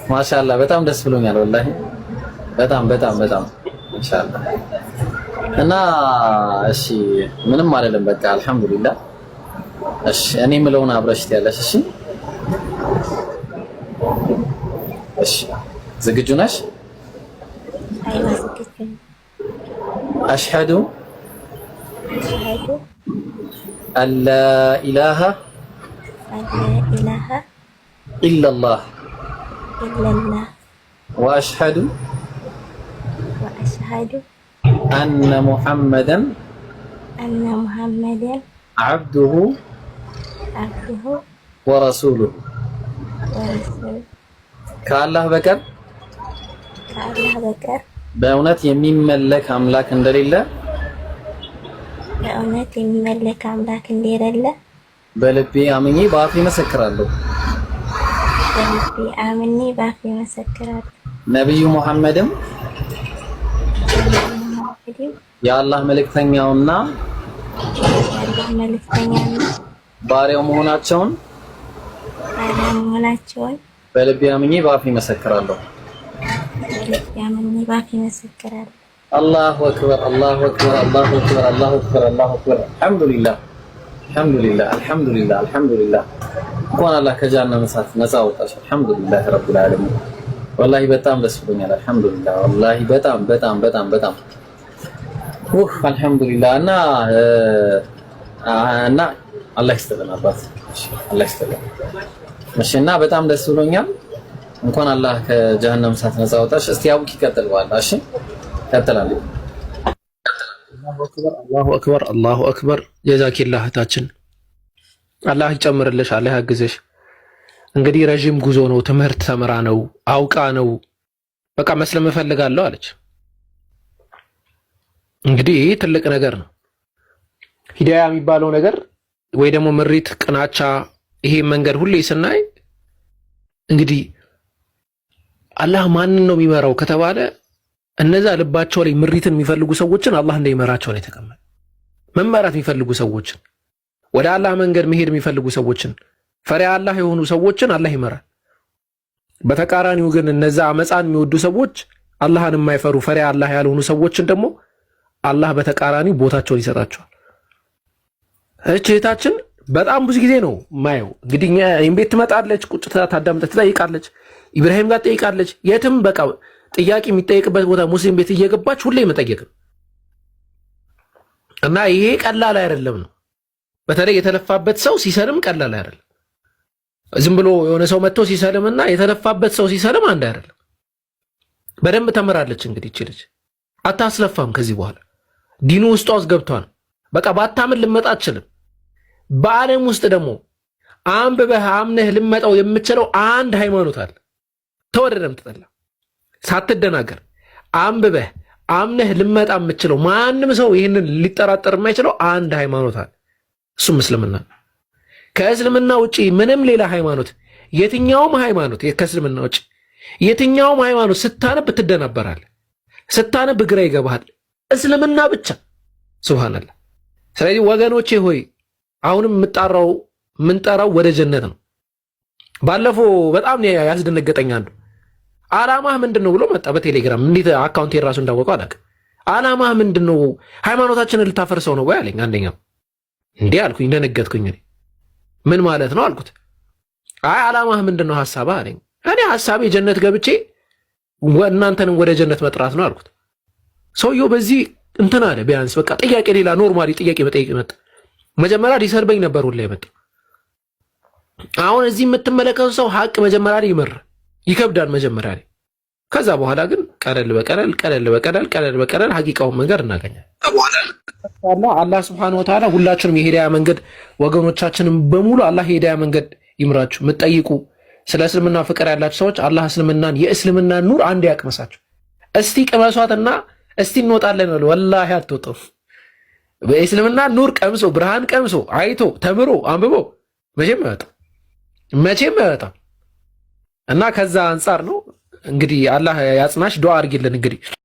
ማሻአላህ በጣም ደስ ብሎኛል ወላሂ በጣም በጣም በጣም ማሻአላህ። እና እሺ ምንም አይደለም በቃ አልሐምዱሊላህ። እሺ እኔ የምለውን አብረሽ ትያለሽ። እሺ እሺ ዝግጁ ነሽ? አሽሀዱ አላ ኢላሃ ኢለላህ ወአሽሀዱ አነ ሙሐመደን ዓብዱሁ ወረሱሉሁ ከአላህ በቀር በእውነት የሚመለክ አምላክ እንደሌለ በልቤ አምኜ በአፌ መሰክራለሁ። ነብዩ ሙሐመድም የአላህ መልእክተኛውና ባሪያው መሆናቸውን በልቤ አምኜ በአፌ መሰክራለሁ። አላሁ አክበር አላሁ አክበር አላሁ አክበር አላሁ አክበር አላሁ አክበር። አልሐምዱሊላህ አልሐምዱሊላህ አልሐምዱሊላህ አልሐምዱሊላህ። እንኳን አላህ ከጀሃነም እሳት ነፃ አወጣሽ። አልሐምዱሊላህ ረብል ዓለሚን። ወላሂ በጣም ደስ ብሎኛል። አልሐምዱሊላህ ወላሂ በጣም በጣም በጣም በጣም አልሐምዱሊላህ። እና አላህ ይስጥልን አባት አላህ ይስጥልን። እሺ እና በጣም ደስ ብሎኛል። እንኳን አላህ ከጀሃነም እሳት ነፃ አወጣሽ። እስቲ አቡኪ ቀጥል በኋላ እሺ ቀጥላለሁ። አላሁ አክበር አላሁ አክበር። ጀዛኪላህ እህታችን አላህ ይጨምርልሽ፣ አላህ ያግዝሽ። እንግዲህ ረዥም ጉዞ ነው፣ ትምህርት ተምራ ነው፣ አውቃ ነው። በቃ መስለም እፈልጋለሁ አለች። እንግዲህ ይህ ትልቅ ነገር ነው። ሂዳያ የሚባለው ነገር ወይ ደግሞ ምሪት፣ ቅናቻ፣ ይሄ መንገድ ሁሌ ስናይ እንግዲህ አላህ ማንን ነው የሚመራው ከተባለ እነዛ ልባቸው ላይ ምሪትን የሚፈልጉ ሰዎችን አላህ እንደሚመራቸው ነው የተቀመጠ። መመራት የሚፈልጉ ሰዎችን፣ ወደ አላህ መንገድ መሄድ የሚፈልጉ ሰዎችን፣ ፈሪሃ አላህ የሆኑ ሰዎችን አላህ ይመራል። በተቃራኒው ግን እነዛ አመፃን የሚወዱ ሰዎች፣ አላህን የማይፈሩ ፈሪሃ አላህ ያልሆኑ ሰዎችን ደግሞ አላህ በተቃራኒው ቦታቸውን ይሰጣቸዋል። እህታችን በጣም ብዙ ጊዜ ነው ማየው። እንግዲህ እኔም ቤት ትመጣለች፣ ቁጭ ታዳምጥ፣ ትጠይቃለች፣ ኢብራሂም ጋር ትጠይቃለች። የትም በቃ ጥያቄ የሚጠየቅበት ቦታ ሙስሊም ቤት እየገባች ሁሌ መጠየቅ ነው። እና ይሄ ቀላል አይደለም ነው። በተለይ የተለፋበት ሰው ሲሰልም ቀላል አይደለም። ዝም ብሎ የሆነ ሰው መጥቶ ሲሰልምና የተለፋበት ሰው ሲሰልም አንድ አይደለም። በደንብ ተምራለች። እንግዲህ እቺ ልጅ አታስለፋም። ከዚህ በኋላ ዲኑ ውስጧ ውስጥ ገብቷል። በቃ ባታምን ልመጣ አትችልም። በዓለም ውስጥ ደግሞ አንብበህ አምነህ ልመጣው የምትችለው አንድ ሃይማኖት አለ። ተወደደም ተጠላ ሳትደናገር አንብበህ አምነህ ልመጣ የምትችለው ማንም ሰው ይህንን ሊጠራጠር የማይችለው አንድ ሃይማኖት አለ። እሱም እስልምና። ከእስልምና ውጪ ምንም ሌላ ሃይማኖት፣ የትኛውም ሃይማኖት ከእስልምና ውጪ የትኛውም ሃይማኖት ስታነብ ትደናበራለህ፣ ስታነብ ግራ ይገባሃል። እስልምና ብቻ ሱብሃንአላህ። ስለዚህ ወገኖቼ ሆይ አሁንም የምንጠራው ወደ ጀነት ነው። ባለፈው በጣም ያስደነገጠኝ አንዱ አላማህ ምንድነው ብሎ መጣ በቴሌግራም። እንዴት አካውንት የራሱ እንዳወቀው አላውቅም። አላማህ ምንድነው? ሃይማኖታችንን ልታፈርሰው ነው ወይ አለኝ። አንደኛው እንዴ አልኩኝ፣ ደነገጥኩኝ። ምን ማለት ነው አልኩት። አይ አላማህ ምንድነው ሐሳብህ አለኝ። እኔ ሐሳቤ ጀነት ገብቼ እናንተንም ወደ ጀነት መጥራት ነው አልኩት። ሰውየው በዚህ እንትን አለ። ቢያንስ በቃ ጥያቄ፣ ሌላ ኖርማሊ ጥያቄ መጠየቅ መጣ። መጀመሪያ ሊሰርበኝ ነበር ሁላ ይመጣ። አሁን እዚህ የምትመለከቱ ሰው ሐቅ መጀመሪያ ላይ ይከብዳል መጀመሪያ ላይ። ከዛ በኋላ ግን ቀለል በቀለል ቀለል በቀለል ቀለል በቀለል ሐቂቃውን መንገድ እናገኛለን። አላህ Subhanahu Wa Ta'ala ሁላችንም የሂዳያ መንገድ ወገኖቻችንን በሙሉ አላህ የሂዳያ መንገድ ይምራችሁ። የምትጠይቁ ስለ እስልምና ፍቅር ያላችሁ ሰዎች አላህ እስልምናን የእስልምናን ኑር አንድ ያቅመሳችሁ። እስቲ ቅመሷትና እስቲ እንወጣለን ነው። ወላሂ አትወጣው። በእስልምና ኑር ቀምሶ ብርሃን ቀምሶ አይቶ ተምሮ አንብቦ መቼም አይወጣም። እና ከዛ አንፃር ነው እንግዲህ አላህ ያጽናሽ። ዱዓ አድርጊልን እንግዲህ